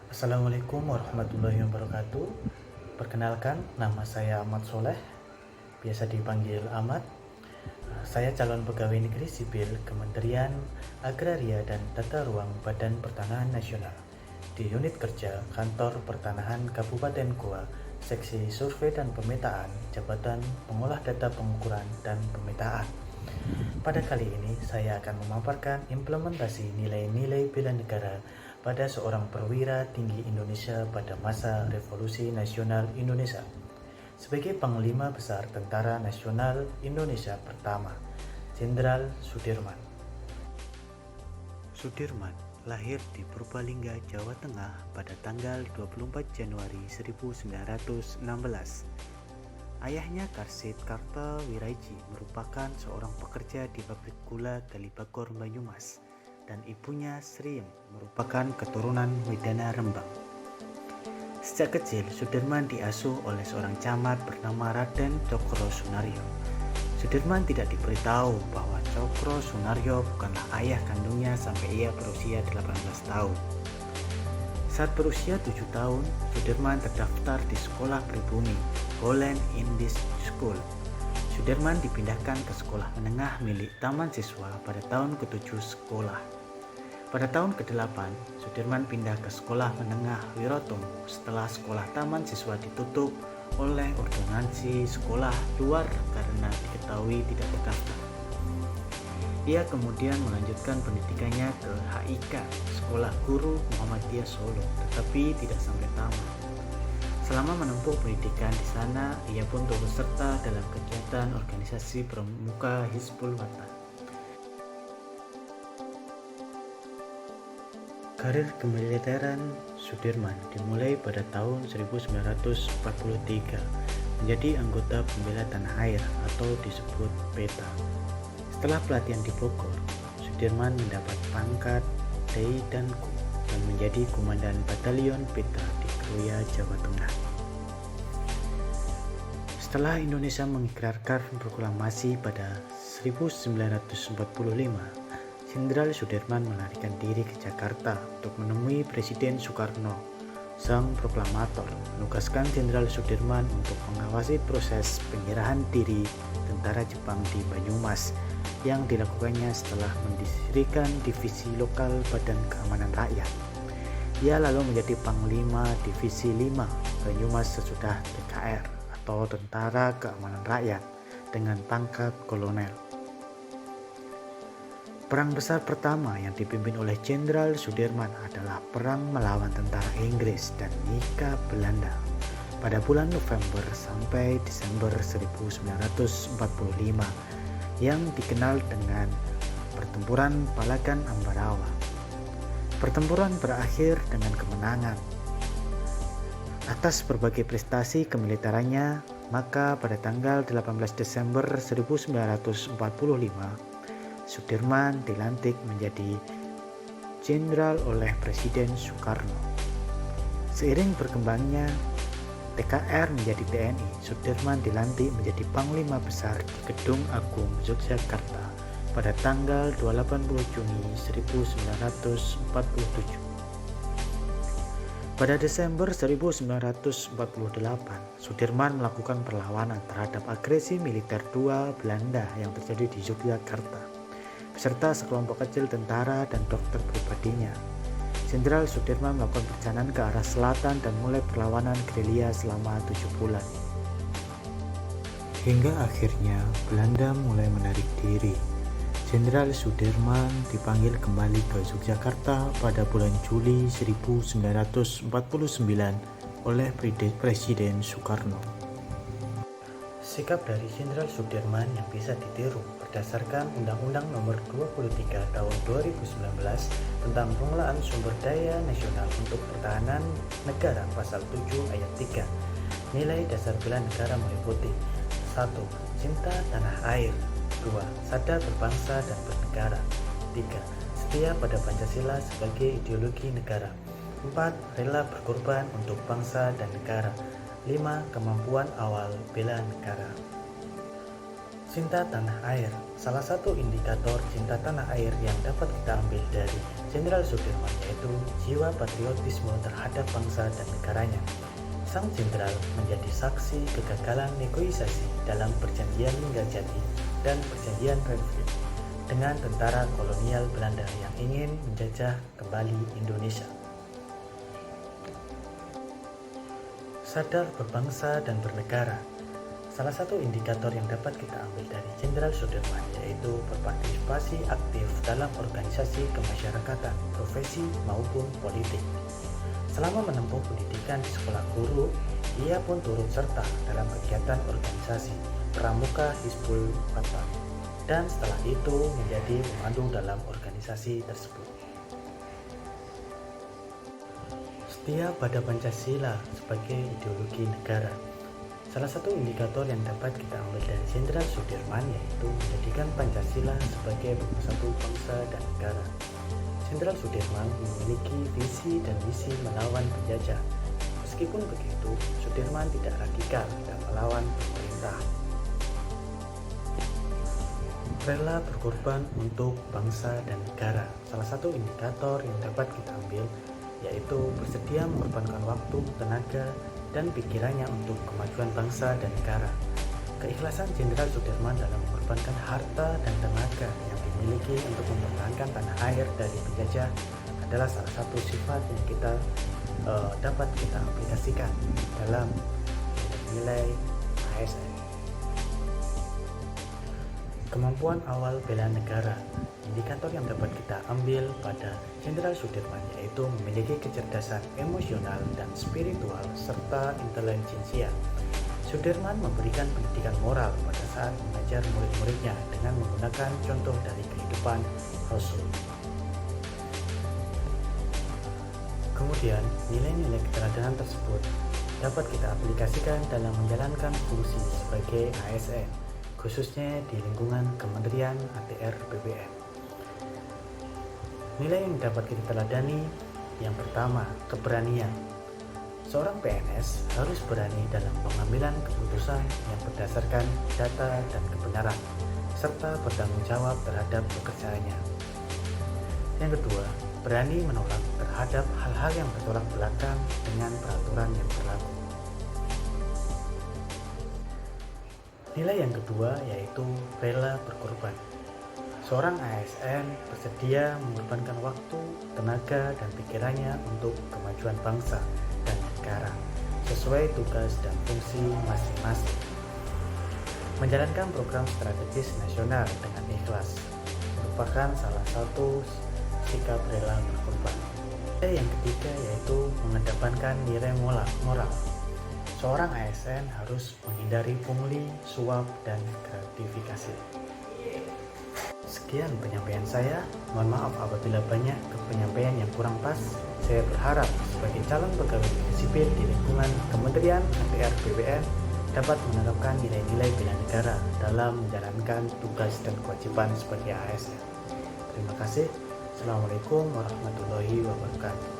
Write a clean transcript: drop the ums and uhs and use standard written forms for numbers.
Assalamualaikum warahmatullahi wabarakatuh. Perkenalkan, nama saya Ahmad Soleh, biasa dipanggil Ahmad. Saya calon pegawai negeri sipil Kementerian Agraria dan Tata Ruang Badan Pertanahan Nasional di unit kerja Kantor Pertanahan Kabupaten Goa, Seksi Survei dan Pemetaan, Jabatan Pengolah Data Pengukuran dan Pemetaan. Pada kali ini, saya akan memaparkan implementasi nilai-nilai bela negara pada seorang perwira tinggi Indonesia pada masa Revolusi Nasional Indonesia sebagai Panglima Besar Tentara Nasional Indonesia pertama, Jenderal Sudirman. Sudirman lahir di Purbalingga, Jawa Tengah pada tanggal 24 Januari 1916. Ayahnya Karsit Kartawiraji merupakan seorang pekerja di pabrik gula Kalibagor Banyumas dan ibunya Sriem merupakan keturunan Wedana Rembang. Sejak kecil, Sudirman diasuh oleh seorang camat bernama Raden Cokro Sunaryo. Sudirman tidak diberitahu bahwa Cokro Sunaryo bukanlah ayah kandungnya sampai ia berusia 18 tahun. Saat berusia 7 tahun, Sudirman terdaftar di sekolah pribumi Holland Indies School. Sudirman dipindahkan ke sekolah menengah milik Taman Siswa pada tahun ke-7 sekolah. Pada tahun ke-8, Sudirman pindah ke sekolah menengah Wirotomo setelah sekolah Taman Siswa ditutup oleh ordonansi sekolah luar karena diketahui tidak terdaftar. Ia kemudian melanjutkan pendidikannya ke HIK, Sekolah Guru Muhammadiyah Solo, tetapi tidak sampai tamat. Selama menempuh pendidikan di sana, ia pun turut serta dalam kegiatan organisasi pramuka Hizbul Wathan. Karir kemiliteran Sudirman dimulai pada tahun 1943 menjadi anggota pembela tanah air atau disebut PETA. Setelah pelatihan di Bogor, Sudirman mendapat pangkat Dai Danku dan menjadi komandan batalion PETA di Kroya, Jawa Tengah. Setelah Indonesia mengikrarkan proklamasi pada 1945, Jenderal Sudirman melarikan diri ke Jakarta untuk menemui Presiden Soekarno. Sang proklamator menugaskan Jenderal Sudirman untuk mengawasi proses penyerahan diri tentara Jepang di Banyumas yang dilakukannya setelah mendirikan divisi lokal Badan Keamanan Rakyat. Ia lalu menjadi Panglima Divisi 5 Banyumas sesudah TKR atau Tentara Keamanan Rakyat dengan pangkat kolonel. Perang besar pertama yang dipimpin oleh Jenderal Sudirman adalah perang melawan tentara Inggris dan Nika Belanda pada bulan November sampai Desember 1945 yang dikenal dengan Pertempuran Palagan Ambarawa. Pertempuran berakhir dengan kemenangan. Atas berbagai prestasi kemiliterannya, maka pada tanggal 18 Desember 1945 Sudirman dilantik menjadi jenderal oleh Presiden Soekarno. Seiring berkembangnya TKR menjadi TNI, Sudirman dilantik menjadi Panglima Besar di Gedung Agung Yogyakarta pada tanggal 28 Juni 1947. Pada Desember 1948, Sudirman melakukan perlawanan terhadap agresi militer II Belanda yang terjadi di Yogyakarta beserta sekelompok kecil tentara dan dokter pribadinya. Jenderal Sudirman melakukan perjalanan ke arah selatan dan mulai perlawanan gerilya selama 7 bulan. Hingga akhirnya Belanda mulai menarik diri. Jenderal Sudirman dipanggil kembali ke Yogyakarta pada bulan Juli 1949 oleh Presiden Soekarno. Sikap dari Jenderal Sudirman yang bisa ditiru berdasarkan Undang-Undang Nomor 23 Tahun 2019 tentang Pengelolaan Sumber Daya Nasional untuk Pertahanan Negara Pasal 7 Ayat 3. Nilai dasar bela negara meliputi 1. Cinta tanah air. 2. Sadar berbangsa dan bernegara. 3. Setia pada Pancasila sebagai ideologi negara. 4. Rela berkorban untuk bangsa dan negara. 5. Kemampuan awal bela negara. Cinta tanah air. Salah satu indikator cinta tanah air yang dapat kita ambil dari Jenderal Sudirman yaitu jiwa patriotisme terhadap bangsa dan negaranya. Sang jenderal menjadi saksi kegagalan negosiasi dalam perjanjian Linggarjati dan perjanjian Renville dengan tentara kolonial Belanda yang ingin menjajah kembali Indonesia. Sadar berbangsa dan bernegara. Salah satu indikator yang dapat kita ambil dari Jenderal Sudirman yaitu berpartisipasi aktif dalam organisasi kemasyarakatan, profesi maupun politik. Selama menempuh pendidikan di sekolah guru, ia pun turut serta dalam kegiatan organisasi Pramuka Hizbul Fatah dan setelah itu menjadi pemandu dalam organisasi tersebut. Setia pada Pancasila sebagai ideologi negara. Salah satu indikator yang dapat kita ambil dari Jenderal Sudirman yaitu menjadikan Pancasila sebagai pemersatu bangsa dan negara. Jenderal Sudirman memiliki visi dan misi melawan penjajah. Meskipun begitu, Sudirman tidak radikal dan melawan pemerintah. Rela berkorban untuk bangsa dan negara. Salah satu indikator yang dapat kita ambil yaitu bersedia mengorbankan waktu, tenaga, dan pikirannya untuk kemajuan bangsa dan negara. Keikhlasan Jenderal Sudirman dalam mengorbankan harta dan tenaga yang dimiliki untuk mempertahankan tanah air dari penjajah adalah salah satu sifat yang kita dapat kita aplikasikan dalam nilai ASN. Kemampuan awal bela negara. Indikator yang dapat kita ambil pada Jenderal Sudirman yaitu memiliki kecerdasan emosional dan spiritual serta intelijensia. Sudirman memberikan pendidikan moral pada saat mengajar murid-muridnya dengan menggunakan contoh dari kehidupan Rasul. Kemudian, nilai-nilai keteladanan tersebut dapat kita aplikasikan dalam menjalankan fungsi sebagai ASN, khususnya di lingkungan Kementerian ATR BPN. Nilai yang dapat kita teladani, yang pertama, keberanian. Seorang PNS harus berani dalam pengambilan keputusan yang berdasarkan data dan kebenaran, serta bertanggung jawab terhadap pekerjaannya. Yang kedua, berani menolak terhadap hal-hal yang bertolak belakang dengan peraturan yang berlaku. Nilai yang kedua yaitu rela berkorban. Seorang ASN bersedia mengorbankan waktu, tenaga, dan pikirannya untuk kemajuan bangsa dan negara sesuai tugas dan fungsi masing-masing. Menjalankan program strategis nasional dengan ikhlas merupakan salah satu sikap rela berkorban. Yang ketiga yaitu mengedepankan nilai moral. Seorang ASN harus menghindari pungli, suap, dan gratifikasi. Sekian penyampaian saya. Mohon maaf apabila banyak penyampaian yang kurang pas. Saya berharap sebagai calon pegawai negeri sipil di lingkungan Kementerian ATR BPN dapat menerapkan nilai-nilai bela negara dalam menjalankan tugas dan kewajiban sebagai ASN. Terima kasih. Assalamualaikum warahmatullahi wabarakatuh.